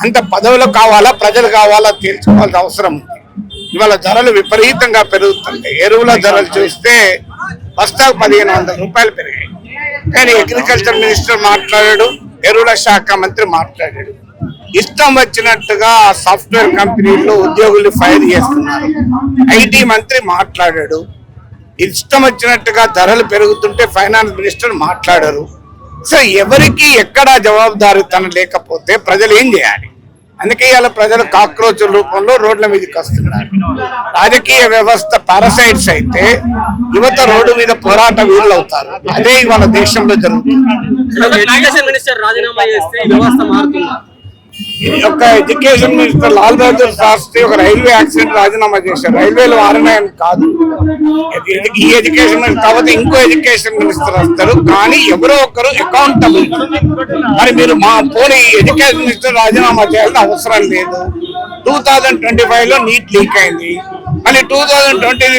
అంత పదవులు కావాలా ప్రజలు కావాలా తేల్చుకోవాల్సిన అవసరం ఉంది. ఇవాళ ధరలు విపరీతంగా పెరుగుతుంటాయి. ఎరువుల ధరలు చూస్తే బస్తాకు 1500 రూపాయలు పెరిగాయి. కానీ అగ్రికల్చర్ మినిస్టర్ మాట్లాడాడు, ఎరువుల శాఖ మంత్రి మాట్లాడాడు. ఇష్టం వచ్చినట్టుగా సాఫ్ట్వేర్ కంపెనీల్లో ఉద్యోగులు ఫైర్ చేస్తున్నారు. ఐటీ మంత్రి మాట్లాడాడు. ఇష్టం వచ్చినట్టుగా ధరలు పెరుగుతుంటే ఫైనాన్స్ మినిస్టర్ మాట్లాడారు. సో ఎవరికి ఎక్కడా జవాబుదారీతనం లేకపోతే ప్రజలు ఏం చేయాలి? అందుకే ఇలా ప్రజలు కాక్రోచ్ రూపంలో రోడ్ల మీదకి వస్తున్నారు. రాజకీయ వ్యవస్థ పారాసైట్స్ అయితే యువత రోడ్డు మీద పోరాట వీరులు అవుతారు. అదే ఇవాళ దేశంలో జరుగుతుంది. ఒక ఎడ్యుకేషన్ మినిస్టర్ లాల్ బహదూర్ శాస్త్రి ఒక రైల్వే యాక్సిడెంట్ రాజీనామా చేశారు. రైల్వేలు వారినాయని కాదు, ఈ ఎడ్యుకేషన్ మినిస్టర్ కాబట్టి ఇంకో ఎడ్యుకేషన్ మినిస్టర్ వస్తారు. కానీ ఎవరో ఒకరు అకౌంటబుల్. మరి మీరు మా పోనీ ఎడ్యుకేషన్ మినిస్టర్ రాజీనామా చేయాల్సిన అవసరం లేదు. 2025లో నీట్ లీక్ అయింది. మళ్ళీ 2020